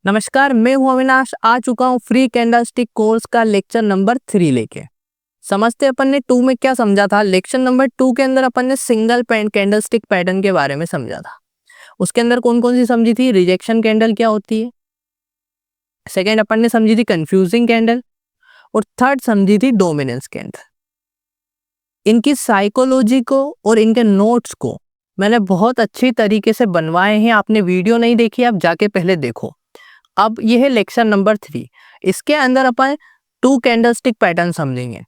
नमस्कार, मैं हूं अविनाश। आ चुका हूं फ्री कैंडलस्टिक कोर्स का लेक्चर नंबर 3 लेके। समझते अपन ने 2 में क्या समझा था। लेक्चर नंबर 2 के अंदर अपन ने सिंगल कैंडलस्टिक पैटर्न के बारे में समझा था। उसके अंदर कौन कौन सी समझी थी? रिजेक्शन कैंडल क्या होती है, सेकेंड अपन ने समझी थी कंफ्यूजिंग कैंडल, और थर्ड समझी थी डोमिनेंस कैंडल। इनकी साइकोलॉजी को और इनके नोट्स को मैंने बहुत अच्छी तरीके से बनवाए हैं। आपने वीडियो नहीं देखी, आप जाके पहले देखो। अब यह है लेक्चर नंबर 3। इसके अंदर अपन 2 कैंडलस्टिक पैटर्न समझेंगे।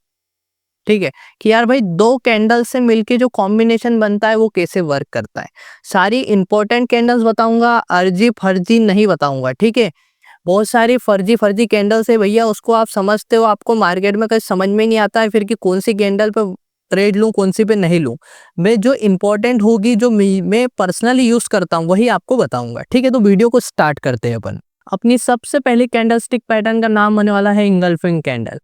ठीक है कि यार भाई 2 कैंडल से मिलके जो कॉम्बिनेशन बनता है वो कैसे वर्क करता है। सारी इंपॉर्टेंट कैंडल्स बताऊंगा, अर्जी फर्जी नहीं बताऊंगा। ठीक है, बहुत सारी फर्जी फर्जी कैंडल्स है भैया, उसको आप समझते हो, आपको मार्केट में कहीं समझ में नहीं आता है फिर कि कौन सी कैंडल पे ट्रेड लूं, कौन सी पे नहीं लूं। मैं जो इंपॉर्टेंट होगी, जो मैं पर्सनली यूज करता हूं, वही आपको बताऊंगा। ठीक है, तो वीडियो को स्टार्ट करते हैं अपन। अपनी सबसे पहली कैंडलस्टिक पैटर्न का नाम होने वाला है इंगल्फिंग कैंडल।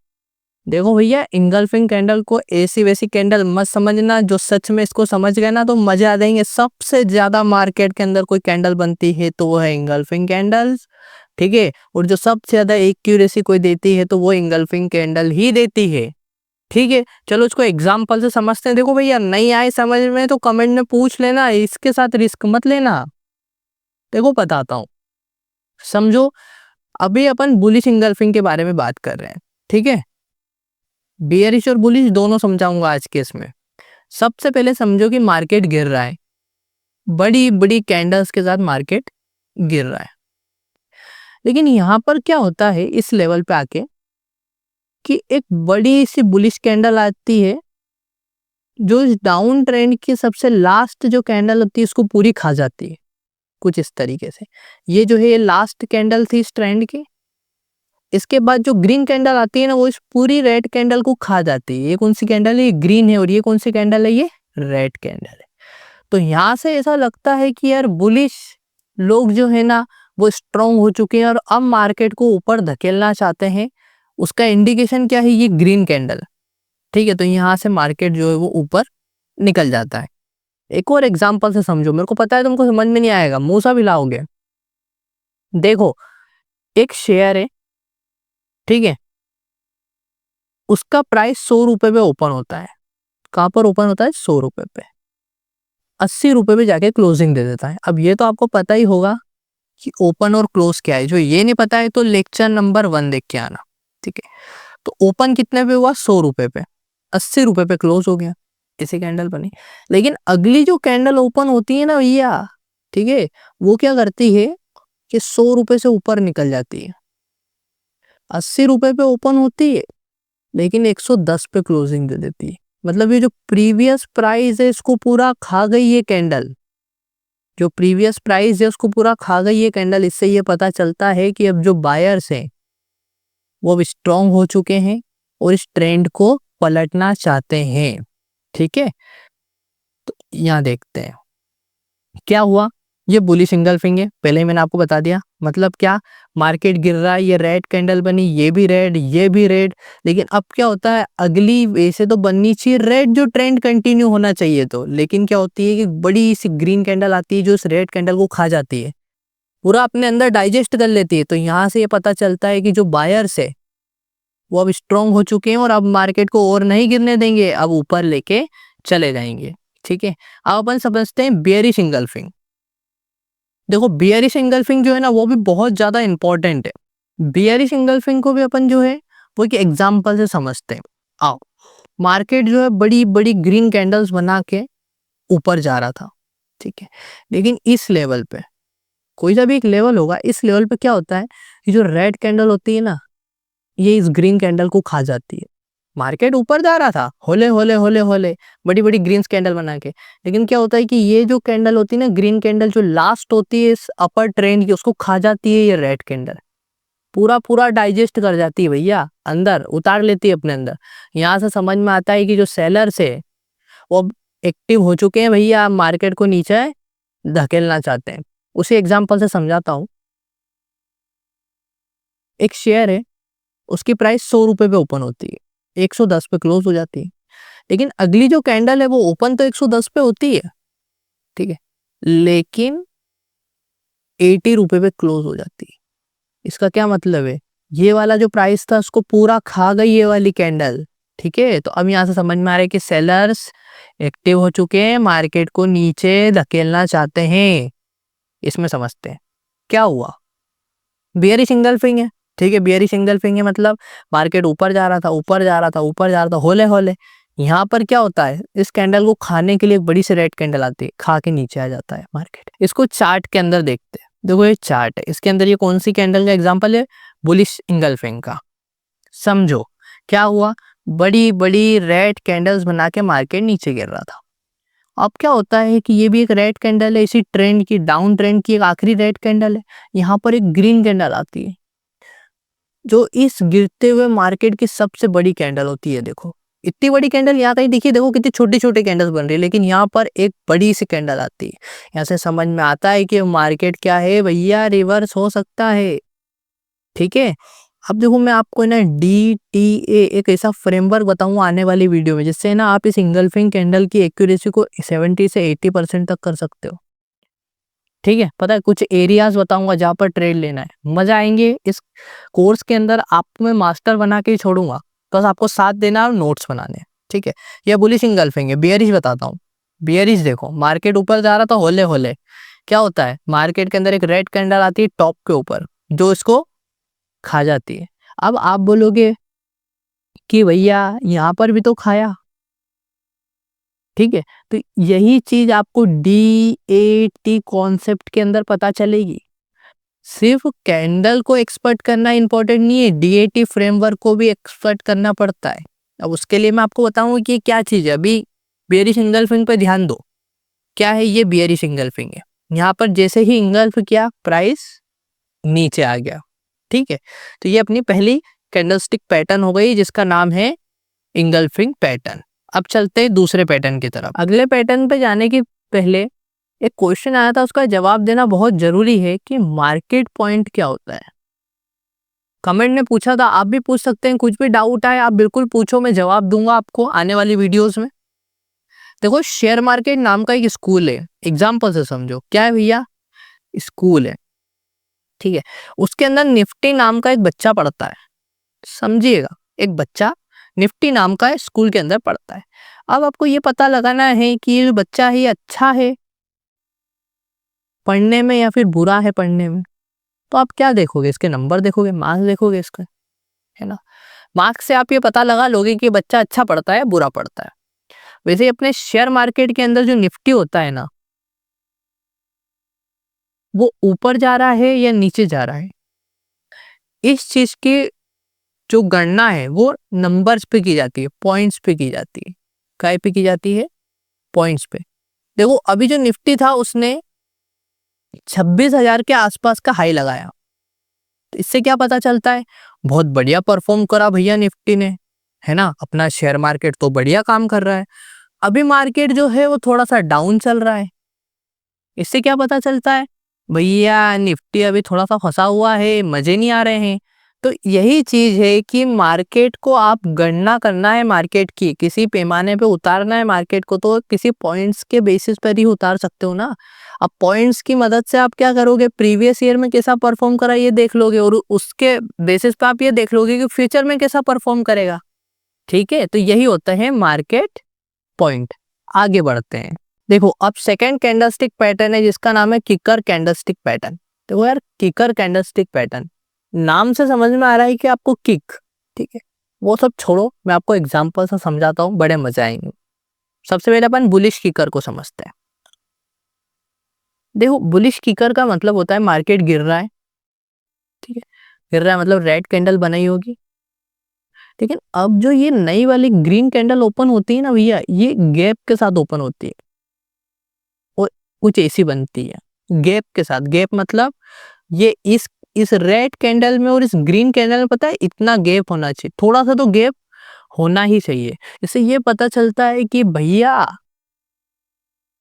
देखो भैया, इंगल्फिंग कैंडल को ऐसी वैसी कैंडल मत समझना। जो सच में इसको समझ गए ना तो मजा आ जाएंगे। सबसे ज्यादा मार्केट के अंदर कोई कैंडल बनती है तो वो है इंगल्फिंग कैंडल्स। ठीक है, और जो सबसे ज्यादा एक्यूरेसी कोई देती है तो वो इंगल्फिंग कैंडल ही देती है। ठीक है, चलो इसको एग्जाम्पल से समझते हैं। देखो भैया, नहीं आए समझ में तो कमेंट में पूछ लेना, इसके साथ रिस्क मत लेना। देखो बताता हूँ, समझो। अभी अपन बुलिश इंगल्फिंग के बारे में बात कर रहे हैं। ठीक है, बियरिश और बुलिश दोनों समझाऊंगा आज के इसमें। सबसे पहले समझो कि मार्केट गिर रहा है, बड़ी बड़ी कैंडल्स के साथ मार्केट गिर रहा है। लेकिन यहां पर क्या होता है इस लेवल पे आके कि एक बड़ी सी बुलिश कैंडल आती है जो इस डाउन ट्रेंड की सबसे लास्ट जो कैंडल होती है इसको पूरी खा जाती है। कुछ इस तरीके से ये जो है ये लास्ट कैंडल थी इस ट्रेंड की। इसके बाद जो ग्रीन कैंडल आती है ना, वो इस पूरी रेड कैंडल को खा जाती है। ये कौन सी कैंडल है? ये ग्रीन है। और ये कौन सी कैंडल है? ये रेड कैंडल है। तो यहां से ऐसा लगता है कि यार बुलिश लोग जो है ना वो स्ट्रॉन्ग हो चुके हैं और अब मार्केट को ऊपर धकेलना चाहते हैं। उसका इंडिकेशन क्या है? ये ग्रीन कैंडल। ठीक है, तो यहाँ से मार्केट जो है वो ऊपर निकल जाता है। एक और एग्जांपल से समझो, मेरे को पता है तुमको समझ में नहीं आएगा, मुंह सा हिलाओगे। देखो, एक शेयर है, ठीक है, उसका प्राइस 100 रुपए पे ओपन होता है। कहाँ पर ओपन होता है? 100 रुपए पे। 80 रुपए पे जाके क्लोजिंग दे देता है। अब ये तो आपको पता ही होगा कि ओपन और क्लोज क्या है। जो ये नहीं पता है तो लेक्चर नंबर 1 देख के आना। ठीक है, तो ओपन कितने पे हुआ? 100 रुपए पे। 80 रुपए पे क्लोज हो गया, इसी कैंडल बनी। लेकिन अगली जो कैंडल ओपन होती है ना भैया, ठीक है, वो क्या करती है कि 100 रुपए से ऊपर निकल जाती है। 80 रुपए पे ओपन होती है लेकिन 110 पे क्लोजिंग दे देती है। मतलब ये जो प्रीवियस प्राइस है इसको पूरा खा गई ये कैंडल। जो प्रीवियस प्राइस है उसको पूरा खा गई ये कैंडल। इससे ये पता चलता है कि अब जो बायर्स हैं वो अब स्ट्रांग हो चुके हैं और इस ट्रेंड को पलटना चाहते हैं। ठीक है, तो यहाँ देखते हैं क्या हुआ। ये बुलिश इंगल्फिंग है, पहले ही मैंने आपको बता दिया। मतलब क्या? मार्केट गिर रहा है, ये रेड कैंडल बनी, ये भी रेड, ये भी रेड। लेकिन अब क्या होता है, अगली वैसे तो बननी चाहिए रेड, जो ट्रेंड कंटिन्यू होना चाहिए तो, लेकिन क्या होती है कि बड़ी सी ग्रीन कैंडल आती है जो इस रेड कैंडल को खा जाती है, पूरा अपने अंदर डाइजेस्ट कर लेती है। तो यहाँ से ये पता चलता है कि जो बायर्स है वो अब स्ट्रांग हो चुके हैं और अब मार्केट को और नहीं गिरने देंगे, अब ऊपर लेके चले जाएंगे। ठीक है, अब अपन समझते हैं बियरिश इंगल्फिंग। देखो, बियरिश इंगल्फिंग जो है ना वो भी बहुत ज्यादा इंपॉर्टेंट है। बियरिश इंगल्फिंग को भी अपन जो है वो एक एग्जांपल से समझते हैं। आओ, मार्केट जो है बड़ी बड़ी ग्रीन कैंडल्स बना के ऊपर जा रहा था। ठीक है, लेकिन इस लेवल पे, कोई सा भी एक लेवल होगा, इस लेवल पे क्या होता है कि जो रेड कैंडल होती है ना, ये इस ग्रीन कैंडल को खा जाती है। मार्केट ऊपर जा रहा था होले होले होले होले, बड़ी बड़ी ग्रीन कैंडल बना के। लेकिन क्या होता है कि ये जो कैंडल होती है ना, ग्रीन कैंडल जो लास्ट होती है इस अपर ट्रेंड की, उसको खा जाती है ये रेड कैंडल। पूरा पूरा डाइजेस्ट कर जाती है भैया, अंदर उतार लेती है अपने अंदर। यहाँ से समझ में आता है कि जो सेलर्स है वो अब एक्टिव हो चुके हैं भैया, मार्केट को नीचे धकेलना चाहते हैं। उसी एग्जाम्पल से समझाता हूँ। एक शेयर है, उसकी प्राइस 100 रुपए पे ओपन होती है, 110 पे क्लोज हो जाती है। लेकिन अगली जो कैंडल है वो ओपन तो 110 पे होती है, ठीक है, लेकिन 80 रुपए पे क्लोज हो जाती है। इसका क्या मतलब है, ये वाला जो प्राइस था उसको पूरा खा गई ये वाली कैंडल। ठीक है, तो अब यहाँ से समझ में आ रहा है कि सेलर्स एक्टिव हो चुके हैं, मार्केट को नीचे धकेलना चाहते हैं। इसमें समझते हैं क्या हुआ, बियरिश इंगल्फिंग है। ठीक है, बियरिश इंगल्फिंग है मतलब मार्केट ऊपर जा रहा था, ऊपर जा रहा था, ऊपर जा रहा था, होले होले। यहाँ पर क्या होता है, इस कैंडल को खाने के लिए एक बड़ी सी रेड कैंडल आती है, खा के नीचे आ जाता है मार्केट। इसको चार्ट के अंदर देखते हैं। देखो ये चार्ट है, इसके अंदर ये कौन सी कैंडल का एग्जांपल है, बुलिश इंगल्फिंग का। समझो क्या हुआ, बड़ी बड़ी रेड कैंडल्स बना के मार्केट नीचे गिर रहा था। अब क्या होता है कि ये भी एक रेड कैंडल है, इसी ट्रेंड की, डाउन ट्रेंड की एक आखिरी रेड कैंडल है। यहाँ पर एक ग्रीन कैंडल आती है जो इस गिरते हुए मार्केट की सबसे बड़ी कैंडल होती है। देखो इतनी बड़ी कैंडल यहाँ कहीं दिखी, देखो कितनी छोटी छोटी कैंडल्स बन रही है, लेकिन यहाँ पर एक बड़ी सी कैंडल आती है। यहाँ से समझ में आता है कि मार्केट क्या है भैया, रिवर्स हो सकता है। ठीक है, अब देखो मैं आपको ना DTA एक ऐसा फ्रेमवर्क बताऊंगा आने वाली वीडियो में, जिससे ना आप इस इंगल्फिंग कैंडल की एक्यूरेसी को 70 से 80% तक कर सकते हो। ठीक है, पता है कुछ एरियाज बताऊंगा जहां पर ट्रेड लेना है, मजा आएंगे। इस कोर्स के अंदर आपको मैं मास्टर बना के ही छोड़ूंगा, बस आपको साथ देना और नोट्स बनाने हैं। ठीक है, ये बुलिश इंगल्फिंग है। बियरिश बताता हूँ। बियरिश देखो, मार्केट ऊपर जा रहा था, होले होले क्या होता है, मार्केट के अंदर एक रेड कैंडल आती है टॉप के ऊपर, जो इसको खा जाती है। अब आप बोलोगे कि भैया यहाँ पर भी तो खाया। ठीक है, तो यही चीज आपको DAT कॉन्सेप्ट के अंदर पता चलेगी। सिर्फ कैंडल को एक्सपर्ट करना इंपॉर्टेंट नहीं है, DAT फ्रेमवर्क को भी एक्सपर्ट करना पड़ता है। अब उसके लिए मैं आपको बताऊंगा कि क्या चीज है। अभी बियरिश इंगल्फिंग पे ध्यान दो, क्या है ये, बियरिश इंगल्फिंग है। यहाँ पर जैसे ही इंगल्फ किया, प्राइस नीचे आ गया। ठीक है, तो ये अपनी पहली कैंडलस्टिक पैटर्न हो गई, जिसका नाम है इंगल्फिंग पैटर्न। अब चलते हैं दूसरे पैटर्न की तरफ। अगले पैटर्न पे जाने के पहले एक क्वेश्चन आया था, उसका जवाब देना बहुत जरूरी है कि मार्केट पॉइंट क्या होता है। कमेंट में पूछा था, आप भी पूछ सकते हैं, कुछ भी डाउट आए आप बिल्कुल पूछो, मैं जवाब दूंगा आपको आने वाली वीडियोस में। देखो शेयर मार्केट नाम का एक स्कूल है, एग्जाम्पल से समझो, क्या है भैया, स्कूल है। ठीक है, उसके अंदर निफ्टी नाम का एक बच्चा पढ़ता है। समझिएगा, एक बच्चा निफ्टी नाम का स्कूल के अंदर पढ़ता है। अब आपको ये पता लगाना है कि ये बच्चा ही अच्छा है पढ़ने में या फिर बुरा है पढ़ने में। तो आप क्या देखोगे, इसके नंबर देखोगे, मार्क्स देखोगे इसका, है ना। मार्क्स से आप ये पता लगा लोगे कि बच्चा अच्छा पढ़ता है बुरा पढ़ता है। वैसे ही अपने शेयर मार्केट के अंदर जो निफ्टी होता है ना, वो ऊपर जा रहा है या नीचे जा रहा है, इस चीज की जो गणना है वो नंबर्स पे की जाती है, पॉइंट्स पे की जाती है। काय पे की जाती है, पॉइंट्स पे। देखो अभी जो निफ्टी था उसने 26,000 के आसपास का हाई लगाया, तो इससे क्या पता चलता है, बहुत बढ़िया परफॉर्म करा भैया निफ्टी ने, है ना, अपना शेयर मार्केट तो बढ़िया काम कर रहा है। अभी मार्केट जो है वो थोड़ा सा डाउन चल रहा है, इससे क्या पता चलता है, भैया निफ्टी अभी थोड़ा सा फंसा हुआ है, मजे नहीं आ रहे हैं। तो यही चीज है कि मार्केट को आप गणना करना है, मार्केट की किसी पैमाने पे उतारना है मार्केट को, तो किसी पॉइंट्स के बेसिस पर ही उतार सकते हो ना। अब पॉइंट्स की मदद से आप क्या करोगे, प्रीवियस ईयर में कैसा परफॉर्म करा ये देख लोगे, और उसके बेसिस पे आप ये देख लोगे कि फ्यूचर में कैसा परफॉर्म करेगा। ठीक है, तो यही होता है मार्केट पॉइंट। आगे बढ़ते हैं। देखो अब सेकेंड कैंडलस्टिक पैटर्न है जिसका नाम है किकर कैंडलस्टिक पैटर्न। देखो यार, किकर कैंडलस्टिक पैटर्न, नाम से समझ में आ रहा है कि आपको किक, ठीक है, वो सब छोड़ो, मैं आपको एग्जांपल से समझाता हूँ, बड़े मजे आएंगे। सबसे पहले अपन बुलिश किकर को समझते हैं। देखो बुलिश किकर का मतलब होता है मार्केट गिर रहा है, ठीक है, गिर रहा है मतलब रेड कैंडल बनाई होगी। लेकिन अब जो ये नई वाली ग्रीन कैंडल ओपन होती है ना भैया, ये गैप के साथ ओपन होती है और कुछ ऐसी बनती है गैप के साथ। गैप मतलब ये इस रेड कैंडल में और इस ग्रीन कैंडल में पता है इतना गैप होना चाहिए, थोड़ा सा तो गैप होना ही चाहिए। इससे ये पता चलता है कि भैया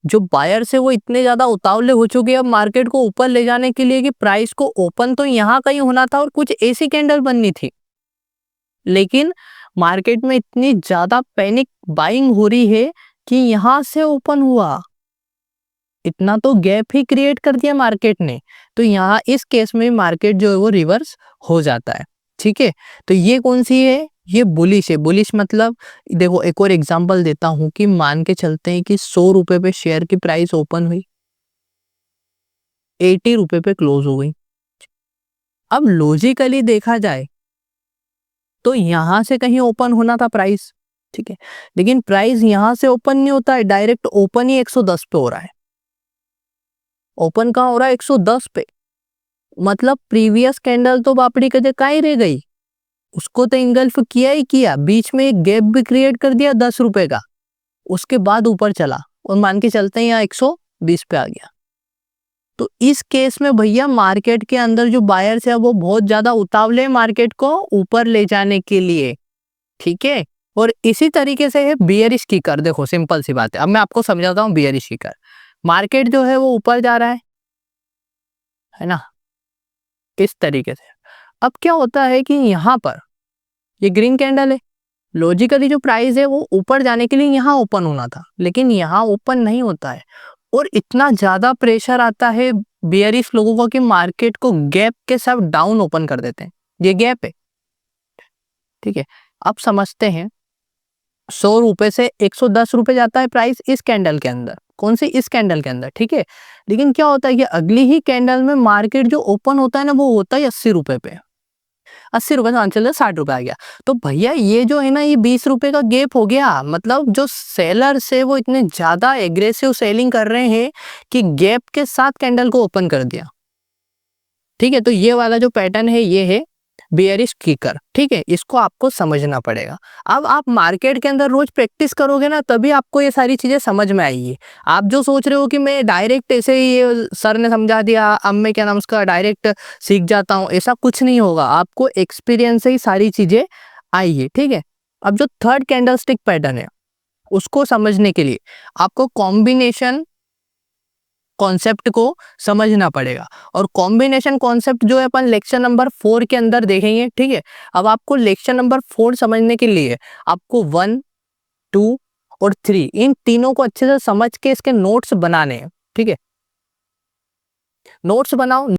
जो बायर्स है वो इतने ज्यादा उतावले हो चुके हैं अब मार्केट को ऊपर ले जाने के लिए कि प्राइस को ओपन तो यहाँ कहीं होना था और कुछ ऐसी कैंडल बननी थी, लेकिन मार्केट में इतनी ज्यादा पैनिक बाइंग हो रही है कि यहां से ओपन हुआ। इतना तो गैप ही क्रिएट कर दिया मार्केट ने। तो यहाँ इस केस में मार्केट जो है वो रिवर्स हो जाता है। ठीक है, तो ये कौन सी है, ये बुलिश है। बुलिश मतलब देखो एक और एग्जांपल देता हूं कि मान के चलते हैं कि 100 रुपए पे शेयर की प्राइस ओपन हुई, 80 रुपए पे क्लोज हो गई। अब लॉजिकली देखा जाए तो यहां से कहीं ओपन होना था प्राइस, ठीक है, लेकिन प्राइस यहां से ओपन नहीं होता है, डायरेक्ट ओपन ही 110 पे हो रहा है। ओपन कहाँ हो रहा है, 110 पे। मतलब प्रीवियस कैंडल तो बापड़ी कदे का ही रह गई, उसको तो इंगल्फ किया ही किया, बीच में एक गैप भी क्रिएट कर दिया 10 रुपए का, उसके बाद ऊपर चला और मान के चलते हैं यहाँ 120 पे आ गया। तो इस केस में भैया मार्केट के अंदर जो बायर्स है वो बहुत ज्यादा उतावले हैं मार्केट को ऊपर ले जाने के लिए। ठीक है, और इसी तरीके से है बियरिश किकर। देखो सिंपल सी बात है, अब मैं आपको समझाता हूँ बियरिश किकर। मार्केट जो है वो ऊपर जा रहा है ना, इस तरीके से। अब क्या होता है कि यहाँ पर ये ग्रीन कैंडल है, लॉजिकली जो प्राइस है वो ऊपर जाने के लिए यहाँ ओपन होना था, लेकिन यहाँ ओपन नहीं होता है और इतना ज्यादा प्रेशर आता है बियरिश लोगों को कि मार्केट को गैप के साथ डाउन ओपन कर देते हैं। ये गैप है, ठीक है। अब समझते हैं, 100 रुपए से 110 रुपए जाता है प्राइस इस कैंडल के अंदर, कौन सी, इस कैंडल के अंदर, ठीक है। लेकिन क्या होता है कि अगली ही कैंडल में मार्केट जो ओपन होता है ना वो होता है 80 रुपए पे, 80 रुपए से चल 60 रुपए आ गया। तो भैया ये जो है ना ये 20 रुपए का गैप हो गया। मतलब जो सेलर्स है वो इतने ज्यादा एग्रेसिव सेलिंग कर रहे हैं कि गैप के साथ कैंडल को ओपन कर दिया। ठीक है, तो ये वाला जो पैटर्न है ये है बेयरिश किकर। ठीक है, इसको आपको समझना पड़ेगा। अब आप मार्केट के अंदर रोज प्रैक्टिस करोगे ना तभी आपको ये सारी चीजें समझ में आएगी। आप जो सोच रहे हो कि मैं डायरेक्ट ऐसे ही ये सर ने समझा दिया अब मैं क्या नाम उसका डायरेक्ट सीख जाता हूँ, ऐसा कुछ नहीं होगा। आपको एक्सपीरियंस से ही सारी चीजें आएगी। ठीक है, अब जो थर्ड कैंडलस्टिक पैटर्न है उसको समझने के लिए आपको कॉम्बिनेशन कॉन्सेप्ट को समझना पड़ेगा। और कॉम्बिनेशन कॉन्सेप्ट जो है अपन लेक्चर नंबर 4 के अंदर देखेंगे। ठीक है, अब आपको लेक्चर नंबर 4 समझने के लिए आपको 1, 2 और 3 इन तीनों को अच्छे से समझ के इसके नोट्स बनाने हैं। ठीक है, नोट्स बनाओ।